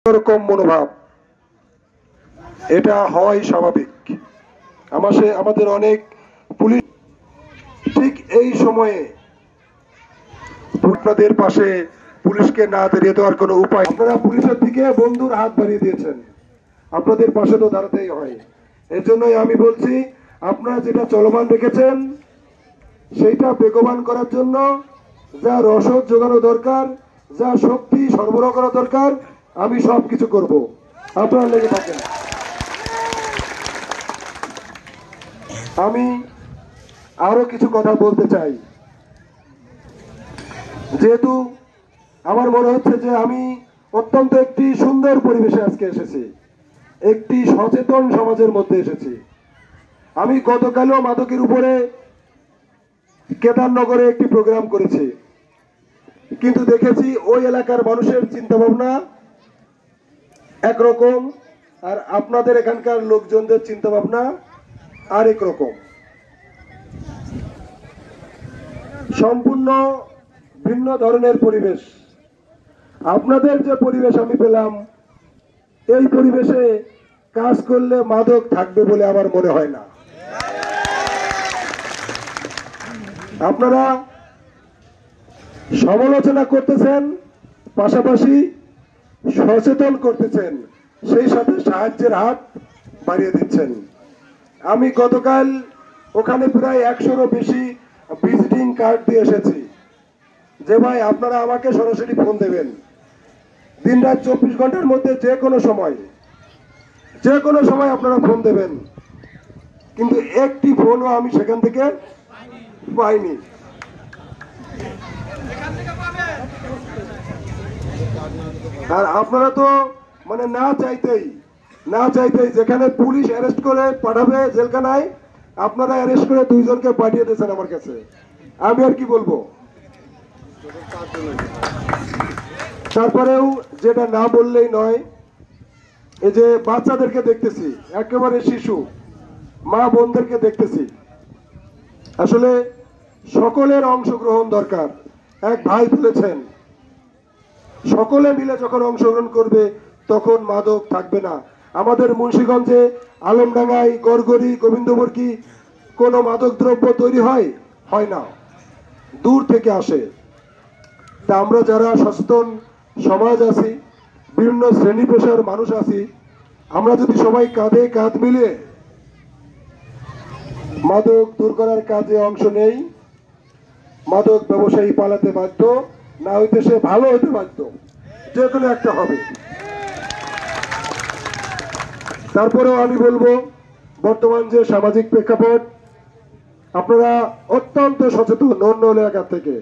রকম মনোভাব, এটা হওয়াই স্বাভাবিক। আমাদের অনেক পুলিশ ঠিক এই সময়ে আপনাদের পাশে পুলিশকে না দাঁড়িয়ে দেওয়ার কোনো উপায়, আপনারা পুলিশের দিকে বন্ধুর হাত বাড়িয়ে দিয়েছেন, আপনাদের পাশে তো দাঁড়াতেই হয়। এর জন্যই আমি বলছি, আপনারা যেটা চলমান রেখেছেন সেইটা বেগবান করার জন্য যা রসদ যোগানো দরকার, যা শক্তি সরবরাহ করা দরকার, আমি সব কিছু করব, আপনারা লেগে থাকেন। আমি আরো কিছু কথা বলতে চাই, যেহেতু আমার মনে হচ্ছে যে আমি অত্যন্ত একটি সুন্দর পরিবেশে আজকে এসেছি, একটি সচেতন সমাজের মধ্যে এসেছি। আমি গতকালও মাদকের উপরে কেদারনগরে একটি প্রোগ্রাম করেছি, কিন্তু দেখেছি ওই এলাকার মানুষের চিন্তা ভাবনা একরকম, আর আপনাদের এখানকার লোকজনদের চিন্তা ভাবনা আরেক রকম, সম্পূর্ণ ভিন্ন ধরনের পরিবেশ। আপনাদের যে পরিবেশ আমি পেলাম, এই পরিবেশে কাজ করলে মাদক থাকবে বলে আমার মনে হয় না। আপনারা সমালোচনা করতেছেন, পাশাপাশি সচেতন করতেছেন, সেই সাথে সাহায্যের হাত বাড়িয়ে দিচ্ছেন। আমি গতকাল ওখানে প্রায় 100-রও বেশি ভিজিটিং কার্ড দিয়ে এসেছি, যে ভাই আপনারা আমাকে সরাসরি ফোন দেবেন, দিনরাত 24 ঘন্টার মধ্যে যে কোনো সময় আপনারা ফোন দেবেন, কিন্তু একটি ফোনও আমি সেখান থেকে পাইনি। আর আপনারা তো মানে না চাইতেই যেখানে পুলিশ অ্যারেস্ট করে পাঠাবে জেলখানায়, আপনারা অ্যারেস্ট করে 2 জনকে পাঠিয়ে দিয়েছেন আমার কাছে। আমি আর কি বলবো। তারপরেও যেটা না বললেই নয়, এই যে বাচ্চাদেরকে দেখতেছি, একেবারে শিশু মা বোনদেরকে দেখতেছি, আসলে সকলের অংশগ্রহণ দরকার। এক ভাই বলেছেন, সকলে মিলে যখন অংশগ্রহণ করবে তখন মাদক থাকবে না। আমাদের মুন্সিগঞ্জে আলমডাঙ্গায়, গড়গড়ি, গোবিন্দবর্গী কোনো মাদক দ্রব্য তৈরি হয় না, দূর থেকে আসে। তা আমরা যারা সচেতন সমাজ আছি, বিভিন্ন শ্রেণী পেশার মানুষ আছি, আমরা যদি সবাই কাঁধে কাঁধ মিলিয়ে মাদক দূর করার কাজে অংশ নেই, মাদক ব্যবসায়ী পালাতে বাধ্য, না হইতে সে ভালো হতে বাধ্য, যে কোনো একটা হবে। তারপরেও আমি বলবো, বর্তমান যে সামাজিক প্রেক্ষাপট, আপনারা অত্যন্ত সচেতন অন্য এলাকা থেকে,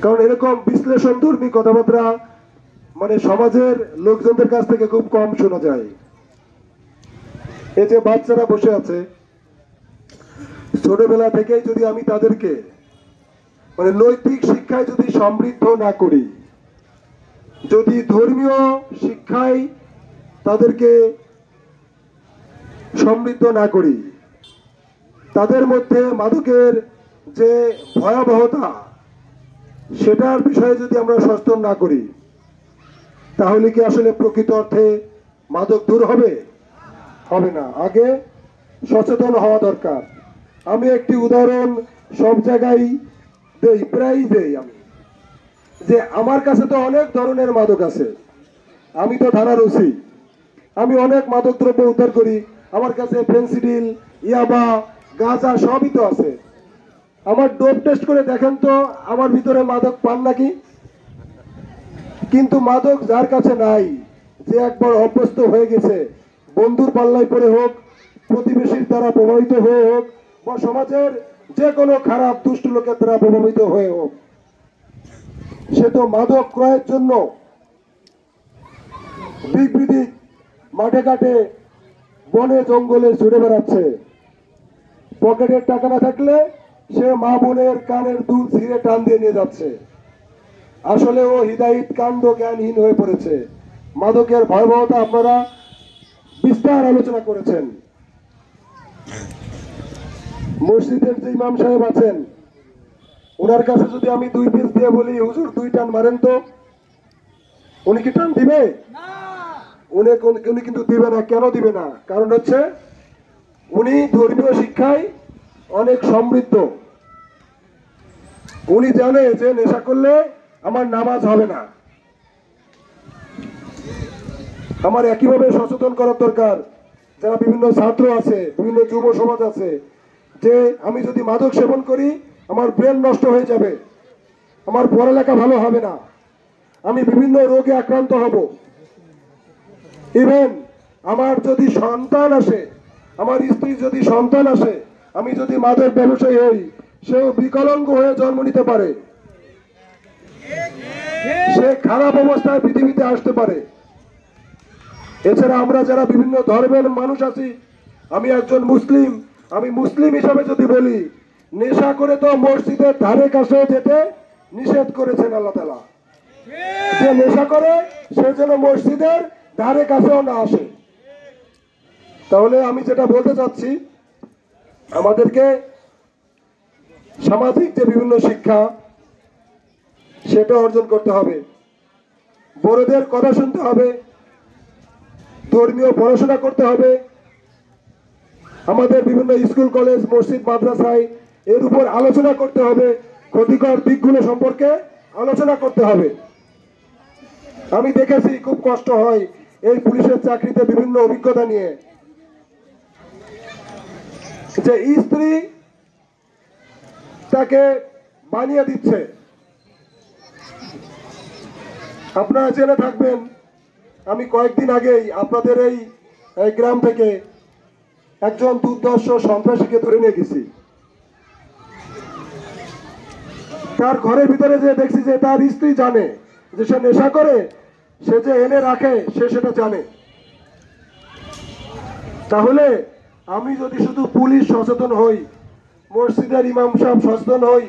কারণ এরকম বিশ্লেষণধর্মী কথাবার্তা মানে সমাজের লোকজনদের কাছ থেকে খুব কম শোনা যায়। এই যে বাচ্চারা বসে আছে, ছোটবেলা থেকেই যদি আমি তাদেরকে মানে নৈতিক শিক্ষায় যদি সমৃদ্ধ না করি, যদি ধর্মীয় শিক্ষায় তাদেরকে সমৃদ্ধ না করি, তাদের মধ্যে মাদকের যে ভয়াবহতা সেটার বিষয়ে যদি আমরা সচেতন না করি, তাহলে কি আসলে প্রকৃত অর্থে মাদক দূর হবে না। আগে সচেতন হওয়া দরকার। আমি একটি উদাহরণ সব জায়গায় প্রায়ই দেই, আমি যে আমার কাছে তো অনেক ধরনের মাদক আছে, আমি তো থানার ওসি, আমি অনেক মাদক দ্রব্য উদ্ধার করি, আমার কাছে ফেন্সিডিল, ইয়াবা, গাঁজা সবই তো আছে। আমার ডোপ টেস্ট করে দেখেন তো আমার ভিতরে মাদক পান নাকি। কিন্তু মাদক যার কাছে নাই, যে একবার অভ্যস্ত হয়ে গেছে, বন্ধুর পাল্লায় পড়ে হোক, প্রতিবেশীর দ্বারা প্রভাবিত হয়ে হোক, বা সমাজের যে কোনো খারাপ দুষ্ট লোকের দ্বারা প্রভাবিত হয়ে হোক, সে তো মাদক ক্রয়ের জন্য দিক বিদিক মাঠে ঘাটে বনে জঙ্গলে ছুটে বেড়াচ্ছে। পকেটের টাকা না থাকলে সে মা বোনের কানের দুল ছিঁড়ে টান দিয়ে নিয়ে যাচ্ছে। আসলে ও হিদায়িত কাণ্ড জ্ঞানহীন হয়ে পড়েছে। মাদকের ভয়াবহতা আপনারা বিস্তার আলোচনা করেছেন। মসজিদের যে ইমাম সাহেব আছেন, ওনার কাছে যদি আমি 2 পিস দিয়ে বলি, হুজুর 2 টান মারেন তো, উনি কি টান দিবে? উনি কিন্তু দিবে না। কেন দিবে না? কারণ হচ্ছে উনি ধর্মীয় শিক্ষায় অনেক সমৃদ্ধ। উনি জানে যে নেশা করলে আমার নামাজ হবে না। আমার একইভাবে সচেতন করার দরকার যারা বিভিন্ন ছাত্র আছে, বিভিন্ন যুব সমাজ আছে, যে আমি যদি মাদক সেবন করি আমার ব্রেন নষ্ট হয়ে যাবে, আমার পড়ালেখা ভালো হবে না, আমি বিভিন্ন রোগে আক্রান্ত হব। ইভেন আমার যদি সন্তান আসে, আমার স্ত্রী যদি সন্তান আসে, আমি যদি মাদক ব্যবসায়ী হই, সেও বিকলাঙ্গ হয়ে জন্ম নিতে পারে, সে খারাপ অবস্থায় পৃথিবীতে আসতে পারে। এছাড়া আমরা যারা বিভিন্ন ধর্মের মানুষ আছি, আমি একজন মুসলিম, আমি মুসলিম হিসাবে যদি বলি, নেশা করে তো মসজিদের ধারে কাছে যেতে নিষেধ করেছেন আল্লাহ তাআলা। যে নেশা করে সে যেন মসজিদের ধারে কাছেও না আসে। তাহলে আমি যেটা বলতে চাচ্ছি, আমাদেরকে সামাজিক যে বিভিন্ন শিক্ষা সেটা অর্জন করতে হবে, বড়দের কথা শুনতে হবে, ধর্মীয় পড়াশোনা করতে হবে, আমাদের বিভিন্ন স্কুল কলেজ মসজিদ মাদ্রাসায় এর উপর আলোচনা করতে হবে, ক্ষতিকর দিকগুলো সম্পর্কে আলোচনা করতে হবে। আমি দেখেছি খুব কষ্ট হয় এই পুলিশের চাকরিতে বিভিন্ন অভিজ্ঞতা নিয়ে, যে স্ত্রী তাকে বানিয়ে দিচ্ছে। আপনারা জেনে থাকবেন, আমি কয়েকদিন আগেই আপনাদের এই গ্রাম থেকে একজন দুর্ধর্ষ সন্ত্রাসীকে ধরে নিয়ে গেছি। তার ঘরের ভিতরে যে দেখছি যে তার স্ত্রী জানে যে সে নেশা করে, সে যে এনে রাখে সে সেটা জানে। তাহলে আমি যদি শুধু পুলিশ সচেতন হই, মসজিদের ইমাম সাহেব সচেতন হই,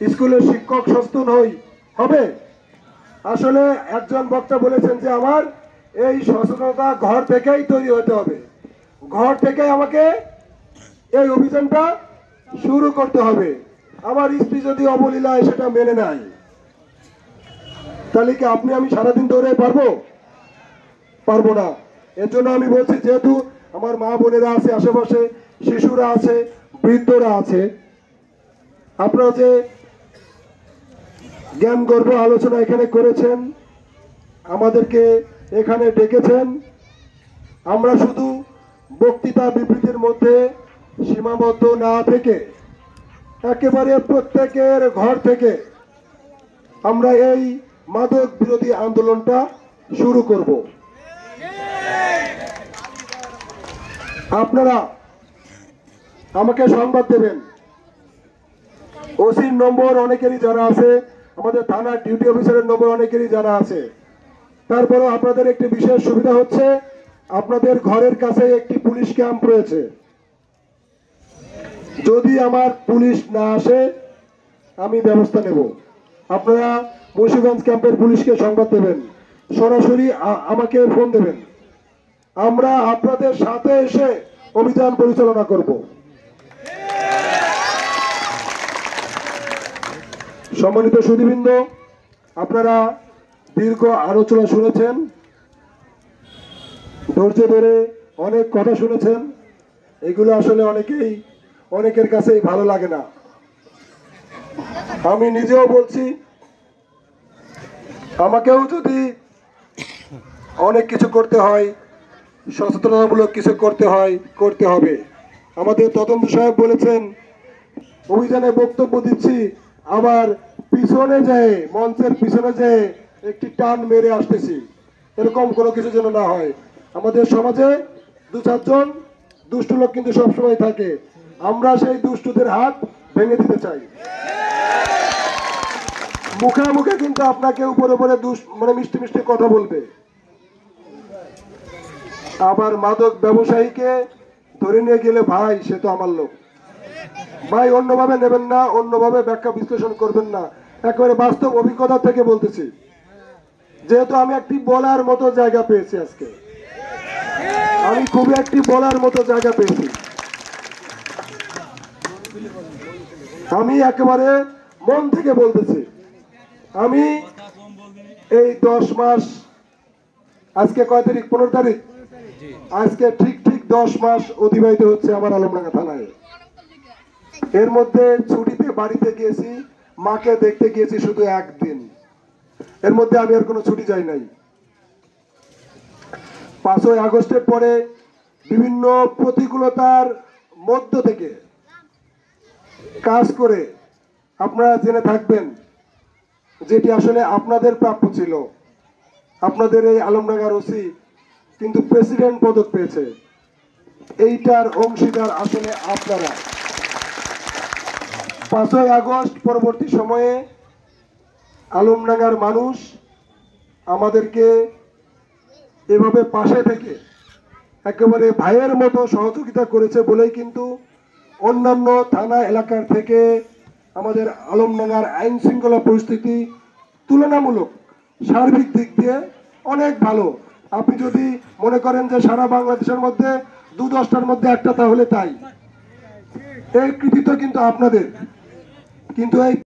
স্কুলের শিক্ষক সচেতন হই, হবে? আসলে একজন বক্তা বলেছেন যে আমার এই সচেতনতা ঘর থেকেই তৈরি হতে হবে, ঘর থেকে আমাকে এই অভিযানটা শুরু করতে হবে। আমার স্ত্রী যদি অবলীলায় সেটা মেনে নেয়, তাহলে কি আপনি আমি সারাদিন দৌড়ে পারবো না। এর জন্য আমি বলছি, যেহেতু আমার মা বোনেরা আছে আশেপাশে, শিশুরা আছে, বৃদ্ধরা আছে, আপনারা যে জ্ঞান গর্ব আলোচনা এখানে করেছেন, আমাদেরকে এখানে ডেকেছেন, আমরা শুধু বক্তৃতা বিবৃতির মধ্যে সীমাবদ্ধ না থেকে একেবারে প্রত্যেকের ঘর থেকে আমরা এই মাদক বিরোধী আন্দোলনটা শুরু করব। আপনারা আমাকে সংবাদ দেবেন। ওসির নম্বর অনেকেরই জানা আছে, আমাদের থানার ডিউটি অফিসারের নম্বর অনেকেরই জানা আছে। তারপরেও আপনাদের একটি বিশেষ সুবিধা হচ্ছে, আপনাদের ঘরের কাছে একটি পুলিশ ক্যাম্প রয়েছে। যদি আমার পুলিশ না আসে আমি ব্যবস্থা নেব। আপনারা মুন্সিগঞ্জ ক্যাম্পের পুলিশকে সংবাদ দেবেন, সরাসরি আমাকে ফোন দেবেন, আমরা আপনাদের সাথে এসে অভিযান পরিচালনা করব। সম্মানিত সুধীবৃন্দ, আপনারা দীর্ঘ আলোচনা শুনেছেন, ধৈর্য ধরে অনেক কথা শুনেছেন। এগুলো আসলে অনেকের কাছেই ভালো লাগে না। আমি নিজেও বলছি, আমাকেও যদি অনেক কিছু করতে হয়, সচেতনতামূলক কিছু করতে হবে। আমাদের তদন্ত সাহেব বলেছেন, অভিযানে বক্তব্য দিচ্ছি, আবার পিছনে যায়, মঞ্চের পিছনে যায় একটি টান মেরে আসতেছি, এরকম কোনো কিছু যেন না হয়। আমাদের সমাজে দু চারজন দুষ্ট লোক কিন্তু সবসময় থাকে, আমরা সেই দুষ্টদের হাত ভেঙে দিতে চাই। মুখে মুখে কিন্তু আপনাকে উপরে মিষ্টি মিষ্টি কথা বলবে, আবার মাদক ব্যবসায়ীকে ধরে নিয়ে গেলে ভাই সে তো আমার লোক, ভাই অন্যভাবে নেবেন না, অন্যভাবে ব্যাখ্যা বিশ্লেষণ করবেন না, একেবারে বাস্তব অভিজ্ঞতা থেকে বলতেছি। যেহেতু আমি একটি বলার মতো জায়গা পেয়েছি, আজকে আমি খুবই একটি বলার মতো জায়গা পেয়েছি। আমি একেবারে মন থেকে বলতেছি, আমি এই 10 মাস, আজকে কয় তারিখ? 15 তারিখ। আজকে ঠিক 10 মাস অতিবাহিত হচ্ছে আমার আলমডাঙ্গা থানায়। এর মধ্যে ছুটিতে বাড়িতে গিয়েছি, মাকে দেখতে গিয়েছি শুধু একদিন। এর মধ্যে আমি আর কোনো ছুটি যাই নাই। 5ই আগস্টের পরে বিভিন্ন প্রতিকূলতার মধ্য থেকে কাজ করে আপনারা জেনে থাকবেন যেটি আসলে আপনাদের প্রাপ্য ছিল। আপনাদের এই আলমডাঙ্গার ওসি কিন্তু প্রেসিডেন্ট পদক পেয়েছে, এইটার অংশীদার আসলে আপনারা। 5ই আগস্ট পরবর্তী সময়ে আলমডাঙ্গার মানুষ আমাদেরকে এভাবে পাশে থেকে একেবারে ভাইয়ের মতো সহযোগিতা করেছে বলেই কিন্তু অন্যান্য থানা এলাকার থেকে আমাদের আলমডাঙ্গার আইন শৃঙ্খলা পরিস্থিতি তুলনামূলক সার্বিক দিক দিয়ে অনেক ভালো। আপনি যদি মনে করেন যে সারা বাংলাদেশের মধ্যে 2-10টার মধ্যে একটা, তাহলে তাই। এই কৃতিত্ব কিন্তু আপনাদের। কিন্তু এই